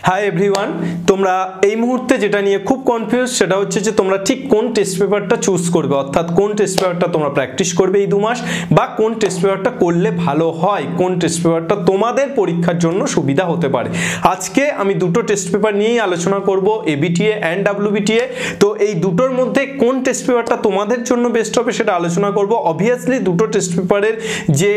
High everyone তোমরা এই মুহূর্তে যেটা নিয়ে খুব কনফিউজ সেটা হচ্ছে যে তোমরা ঠিক কোন টেস্ট পেপারটা চুজ করবে, অর্থাৎ কোন টেস্ট পেপারটা তোমরা প্র্যাকটিস করবে এই 2 মাস, বা কোন টেস্ট পেপারটা করলে ভালো হয়, কোন টেস্ট পেপারটা তোমাদের পরীক্ষার জন্য সুবিধা হতে পারে। আজকে আমি দুটো টেস্ট পেপার নিয়েই আলোচনা করব, এবিটিএ অ্যান্ড ডাব্লিউবিটিএ। তো এই দুটোর মধ্যে কোন টেস্ট পেপারটা তোমাদের জন্য বেস্ট হবে সেটা আলোচনা করব। অবভিয়াসলি দুটো টেস্ট পেপারের যে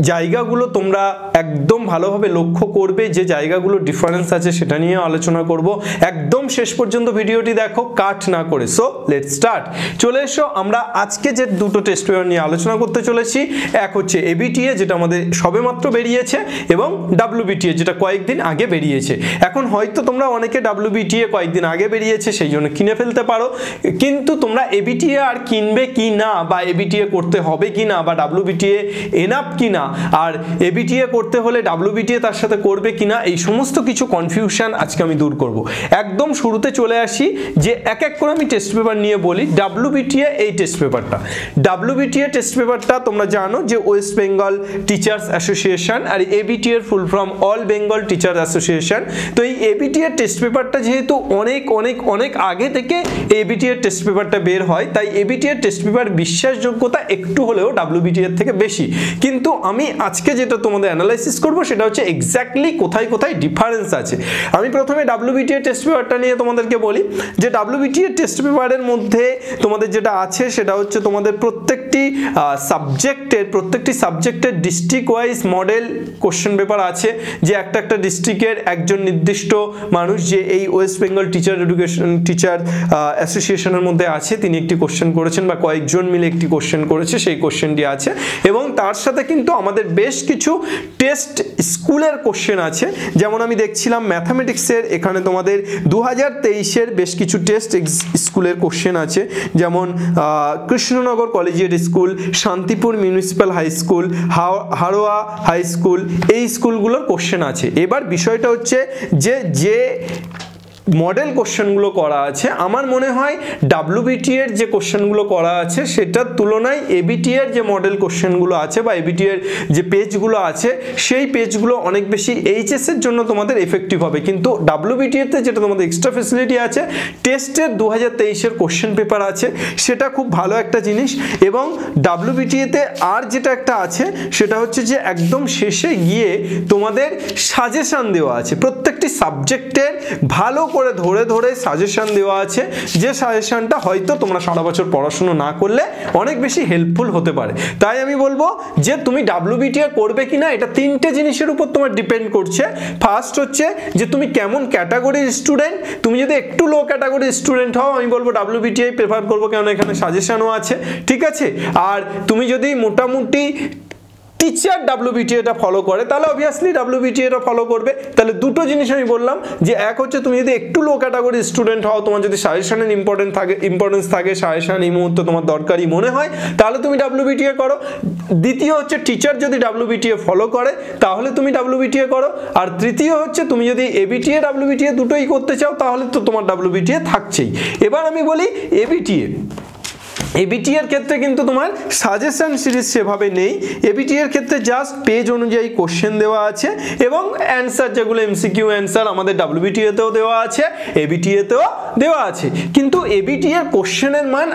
জায়গাগুলো তোমরা একদম ভালোভাবে লক্ষ্য করবে, যে জায়গাগুলো ডিফারেন্স আছে সেটা নিয়ে আলোচনা করব। একদম শেষ পর্যন্ত ভিডিওটি দেখো, কাট না করে। So let's start. চলে এসো, আমরা আজকে যে দুটো টেস্ট পেপার নিয়ে আলোচনা করতে চলেছি, এক হচ্ছে এবিটিএ যেটা আমাদের সবেমাত্র বেরিয়েছে, এবং ডাব্লিউবিটিএ যেটা কয়েকদিন আগে বেরিয়েছে। এখন হয়তো তোমরা অনেকে ডাব্লিউবিটিএ কয়েকদিন আগে বেরিয়েছে সেই জন্য কিনে ফেলতে পারো, কিন্তু তোমরা এবিটিএ আর কিনবে কি না, বা এবিটিএ করতে হবে কি না, বা ডাব্লিউবিটিএ এনাফ কি না, আর এবিটিএ করতে হলে ডাব্লিউবিটিএ তার সাথে করবে কিনা, এই সমস্ত কিছু কনফিউশন আজকে আমি দূর করব। একদম শুরুতে চলে আসি, যে এক এক করে আমি টেস্ট পেপার নিয়ে বলি। ডাব্লিউবিটিএ এই টেস্ট পেপারটা, ডাব্লিউবিটিএ টেস্ট পেপারটা তোমরা জানো যে ওয়েস্ট বেঙ্গল টিচার্স অ্যাসোসিয়েশন, আর এবিটিএ এর full form all Bengal teacher association. তো এই এবিটিএ টেস্ট পেপারটা যেহেতু অনেক অনেক অনেক আগে থেকে এবিটিএ টেস্ট পেপারটা বের হয়, তাই এবিটিএ টেস্ট পেপার বিশ্বাসযোগ্যতা একটু হলেও ডাব্লিউবিটিএ এর থেকে বেশি। কিন্তু আমি আজকে যেটা তোমাদের অ্যানালাইসিস করব সেটা হচ্ছে এক্স্যাক্টলি কোথায় কোথায় ডিফারেন্স আছে। আমি প্রথমে ডাব্লিউবিটিএ টেস্ট পেপারটা নিয়ে তোমাদেরকে বলি, যে ডাব্লিউবিটিএ টেস্ট পেপারের মধ্যে তোমাদের যেটা আছে সেটা হচ্ছে তোমাদের প্রত্যেকটি সাবজেক্টের district wise model question paper আছে, যে একটা ডিস্ট্রিক্টের একজন নির্দিষ্ট মানুষ যে এই ওয়েস্ট বেঙ্গল টিচার অ্যাসোসিয়েশনের মধ্যে আছে, তিনি একটি কোশ্চেন করেছেন, বা কয়েকজন মিলে একটি কোশ্চেন করেছে, সেই কোশ্চেনটি আছে। এবং তার সাথে কিন্তু আমাদের বেশ কিছু টেস্ট স্কুলের কোশ্চেন আছে, যেমন আমি দেখছিলাম ম্যাথামেটিক্সের এখানে তোমাদের 2023-এর বেশ কিছু টেস্ট স্কুলের কোশ্চেন আছে, যেমন Krishnanagar collegiate school, Shantipur municipal high school, Haroa high school, এই স্কুলগুলোর কোশ্চেন আছে। এবার বিষয়টা হচ্ছে যে মডেল কোশ্চেনগুলো করা আছে, আমার মনে হয় ডাব্লিউবিটিএ এর যে কোশ্চেনগুলো করা আছে সেটার তুলনায় এবিটিএ এর যে মডেল কোশ্চেনগুলো আছে, বা এবিটিএ এর যে পেজগুলো আছে, সেই পেজগুলো অনেক বেশি এইচএস এর জন্য তোমাদের এফেক্টিভ হবে। কিন্তু ডাব্লিউবিটিএ তে যেটা তোমাদের এক্সট্রা ফ্যাসিলিটি আছে, টেস্টের 2023-এর কোশ্চেন পেপার আছে, সেটা খুব ভালো একটা জিনিস। এবং ডাব্লিউবিটিএ তে আর যেটা একটা আছে সেটা হচ্ছে যে একদম শেষে গিয়ে তোমাদের সাজেশন দেওয়া আছে, প্রত্যেকটি সাবজেক্টের ভালো করে ধরে ধরে সাজেশন দেওয়া আছে, যে সাজেশনটা হয়তো তোমরা সারা বছর পড়াশোনা না করলে অনেক বেশি হেল্পফুল হতে পারে। তাই আমি বলবো যে তুমি ডাব্লিউবিটিএ করবে কিনা এটা 3টে জিনিসের উপর তোমার ডিপেন্ড করছে। ফার্স্ট হচ্ছে যে তুমি কেমন ক্যাটাগরির স্টুডেন্ট। তুমি যদি একটু লো ক্যাটাগরির স্টুডেন্ট হও, আমি বলবো ডাব্লিউবিটিএ প্রেফার করবো, কারণ এখানে সাজেশনও আছে, ঠিক আছে। আর তুমি যদি মোটামুটি টিচার ডাব্লিউবিটিএটা ফলো করে, তাহলে অবভিয়াসলি ডাব্লিউবিটিএটা ফলো করবে। তাহলে দুটো জিনিস আমি বললাম, যে এক হচ্ছে তুমি যদি একটু লো ক্যাটাগরির স্টুডেন্ট হও, তোমার যদি সাজেশনের ইম্পর্টেন্স থাকে, সাজেশন এই মুহূর্তে তোমার দরকারি মনে হয়, তাহলে তুমি ডাব্লিউবিটিএ করো। দ্বিতীয় হচ্ছে টিচার যদি ডাব্লিউবিটিএ ফলো করে তাহলে তুমি ডাব্লিউবিটিএ করো। আর তৃতীয় হচ্ছে তুমি যদি এবিটিএ ডাব্লিউবিটিএ দুটোই করতে চাও, তাহলে তো তোমার ডাব্লিউবিটিএ থাকছেই। এবার আমি বলি এবিটিএ এর ক্ষেত্রে কিন্তু তোমার সাজেশন সিরিজ সেভাবে নেই। এবিটিএ এর ক্ষেত্রে জাস্ট পেজ অনুযায়ী কোশ্চেন দেওয়া আছে, এবং অ্যান্সার যেগুলো এমসিকিউ অ্যান্সার আমাদের ডাব্লিউবিটিএ তেও দেওয়া আছে, এবিটিএ তেও দেওয়া আছে। কিন্তু এবিটিএ এর কোশ্চেনের মান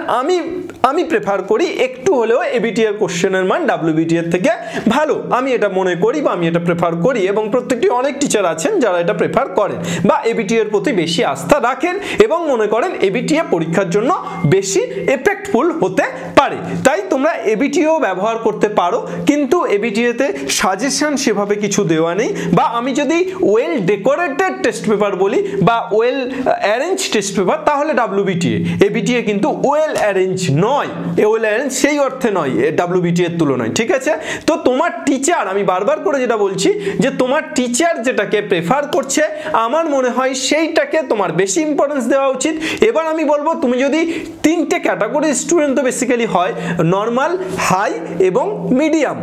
আমি প্রেফার করি একটু হলেও এবিটিএ এর কোশ্চেনের মান ডাব্লিউবিটিএ এর থেকে ভালো, আমি এটা মনে করি, বা আমি এটা প্রেফার করি। এবং প্রত্যেকটি অনেক টিচার আছেন যারা এটা প্রেফার করেন, বা এবিটিএ এর প্রতি বেশি আস্থা রাখেন, এবং মনে করেন এবিটিএ পরীক্ষার জন্য বেশি এফেক্টফুল হতে পারে। তাই তোমরা এবিটিএও ব্যবহার করতে পারো, কিন্তু এবিটিএতে সাজেশন সেভাবে কিছু দেওয়া নেই। বা আমি যদি ওয়েল ডেকোরেটেড টেস্ট পেপার বলি, বা ওয়েল অ্যারেঞ্জ টেস্ট পেপার, তাহলে ডাব্লিউবিটিএ। এবিটিএ কিন্তু ওয়েল অ্যারেঞ্জ নয়, ওয়েল অ্যারেঞ্জ সেই অর্থে নয় ডাব্লিউবিটিএ এর তুলনায়, ঠিক আছে। তো তোমার টিচার, আমি বারবার করে যেটা বলছি, যে তোমার টিচার যেটাকে প্রেফার করছে, আমার মনে হয় সেইটাকে তোমার বেশি ইম্পর্টেন্স দেওয়া উচিত। এবার আমি বলবো, তুমি যদি 3টে ক্যাটাগরি স্টুডেন্ট তো বেসিক্যালি হয়, নর্মাল, হাই এবং মিডিয়াম।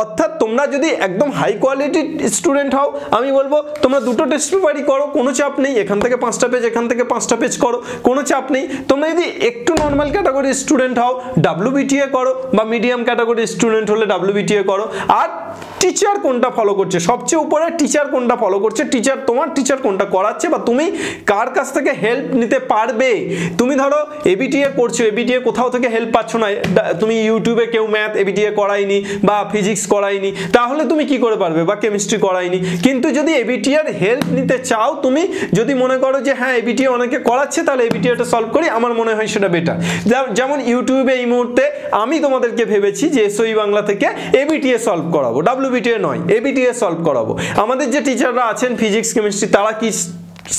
অর্থাৎ তোমরা যদি একদম হাই কোয়ালিটির স্টুডেন্ট হও, আমি বলবো তোমরা দুটো টেস্ট পেপারই করো, কোনো চাপ নেই। এখান থেকে 5টা পেজ, এখান থেকে 5টা পেজ করো, কোনো চাপ নেই। তোমরা যদি একটু নর্মাল ক্যাটাগরির স্টুডেন্ট হও WBTA করো, বা মিডিয়াম ক্যাটাগরির স্টুডেন্ট হলে WBTA করো। আর টিচার কোনটা ফলো করছে, সবচেয়ে উপরে টিচার কোনটা ফলো করছে, তোমার টিচার কোনটা করাচ্ছে, বা তুমি কার কাছ থেকে হেল্প নিতে পারবে। তুমি ধরো ABTA করছো, ABTA কোথাও থেকে হেল্প পাচ্ছ না, তুমি ইউটিউবে কেউ ম্যাথ ABTA করায়নি বা ফিজিক্স করায়নি, তাহলে তুমি কি করে পারবে, বা কেমিস্ট্রি করায়নি। কিন্তু যদি ABTAর হেল্প নিতে চাও, তুমি যদি মনে করো যে হ্যাঁ ABTA অনেকে করাচ্ছে, তাহলে ABTAটা সলভ করি, আমার মনে হয় সেটা বেটার। যেমন ইউটিউবে এই মুহূর্তে আমি তোমাদেরকে ভেবেছি যে SOE বাংলা থেকে ABTA সলভ করাবো, WBTA নয়, ABTA সলভ করাবো। আমাদের যে টিচাররা আছেন ফিজিক্স কেমিস্ট্রি, তারা কি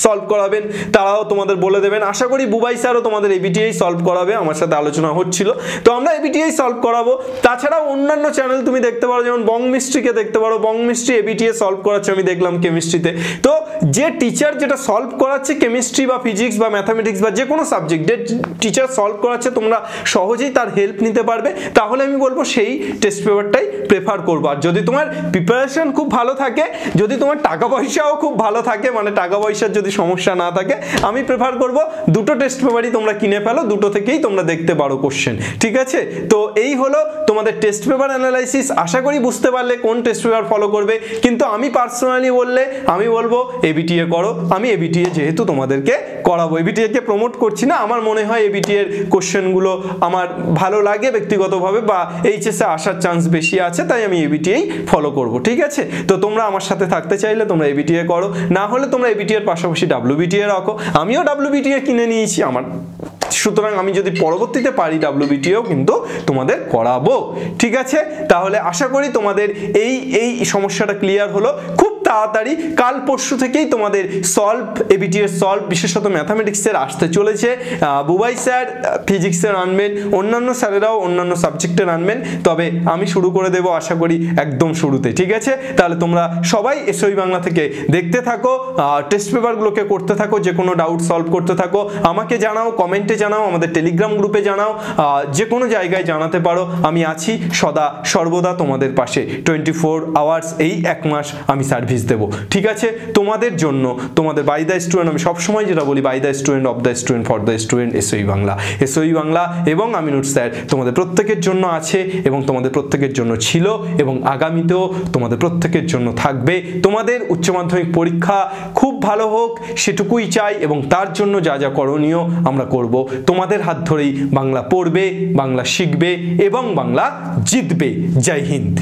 সলভ করাবেন তারাও তোমাদের বলে দেবেন। আশা করি বুবাই স্যারও তোমাদের ABTA সলভ করাবে, আমার সাথে আলোচনা হচ্ছিল, তো আমরা ABTA সলভ করাবো। তাছাড়াও অন্যান্য চ্যানেল তুমি দেখতে পারো, যেমন বং মিস্ট্রিকে দেখতে পারো, বং মিস্ট্রি ABTA সলভ করাচ্ছে আমি দেখলাম কেমিস্ট্রিতে। তো যে টিচার যেটা সলভ করাচ্ছে কেমিস্ট্রি বা ফিজিক্স বা ম্যাথামেটিক্স বা যে কোনো সাবজেক্টের টিচার সলভ করাচ্ছে, তোমরা সহজেই তার হেল্প নিতে পারবে, তাহলে আমি বলবো সেই টেস্ট পেপারটাই প্রেফার করবো। আর যদি তোমার প্রিপারেশন খুব ভালো থাকে, যদি তোমার টাকা পয়সাও খুব ভালো থাকে, মানে টাকা পয়সার যদি সমস্যা না থাকে, আমি প্রেফার করব দুটো টেস্ট পেপারই তোমরা কিনে ফেলো, দুটো থেকেই তোমরা দেখতে পারো কোশ্চেন, ঠিক আছে। তো এই হলো তোমাদের টেস্ট পেপার অ্যানালাইসিস। আশা করি বুঝতে পারলে কোন টেস্ট পেপার ফলো করবে। কিন্তু আমি পার্সোনালি বললে আমি বলবো ABTA করো। আমি ABTA যেহেতু তোমাদেরকে করাবো, ABTA কে প্রমোট করছি না, আমার মনে হয় ABTA এর কোশ্চেনগুলো আমার ভালো লাগে ব্যক্তিগতভাবে, বা HS এ আসার চান্স বেশি আছে, তাই আমি ABTA ফলো করব, ঠিক আছে। তো তোমরা আমার সাথে থাকতে চাইলে তোমরা ABTA করো, না হলে তোমরা ABTA এর পাশাপাশি WBTA রাখো। আমিও WBTA কিনে নিয়েছি আমার, সুতরাং আমি যদি পরবর্তীতে পারি WBTAও কিন্তু তোমাদের করাবো, ঠিক আছে। তাহলে আশা করি তোমাদের এই সমস্যাটা ক্লিয়ার হলো। খুব তাড়াতাড়ি কাল পরশু থেকেই তোমাদের সলভ, ABTA সলভ বিশেষত ম্যাথামেটিক্সের আসতে চলেছে। বুবাই স্যার ফিজিক্সের আনবেন, অন্যান্য স্যারেরাও অন্যান্য সাবজেক্টের আনবেন, তবে আমি শুরু করে দেবো আশা করি একদম শুরুতে, ঠিক আছে। তাহলে তোমরা সবাই SOE বাংলা থেকে দেখতে থাকো, টেস্ট পেপারগুলোকে করতে থাকো, যে কোনো ডাউট সলভ করতে থাকো, আমাকে জানাও, কমেন্টে জানাও, আমাদের টেলিগ্রাম গ্রুপে জানাও, যে কোনো জায়গায় জানাতে পারো। আমি আছি সদা সর্বদা তোমাদের পাশে, 24 আওয়ার্স এই এক মাস আমি সার্ভিস দেবো, ঠিক আছে তোমাদের জন্য। তোমাদের বাই দ্য স্টুডেন্ট, আমি সবসময় যেটা বলি, by the student, of the student, for the student, SOE Bangla. SOE Bangla এবং আমিনুর স্যার তোমাদের প্রত্যেকের জন্য আছে, এবং তোমাদের প্রত্যেকের জন্য ছিল, এবং আগামীতেও তোমাদের প্রত্যেকের জন্য থাকবে। তোমাদের উচ্চ মাধ্যমিক পরীক্ষা খুব ভালো হোক সেটুকুই চাই, এবং তার জন্য যা যা করণীয় আমরা করব। তোমাদের হাত ধরেই বাংলা পড়বে, বাংলা শিখবে এবং বাংলা জিতবে। জয় হিন্দ।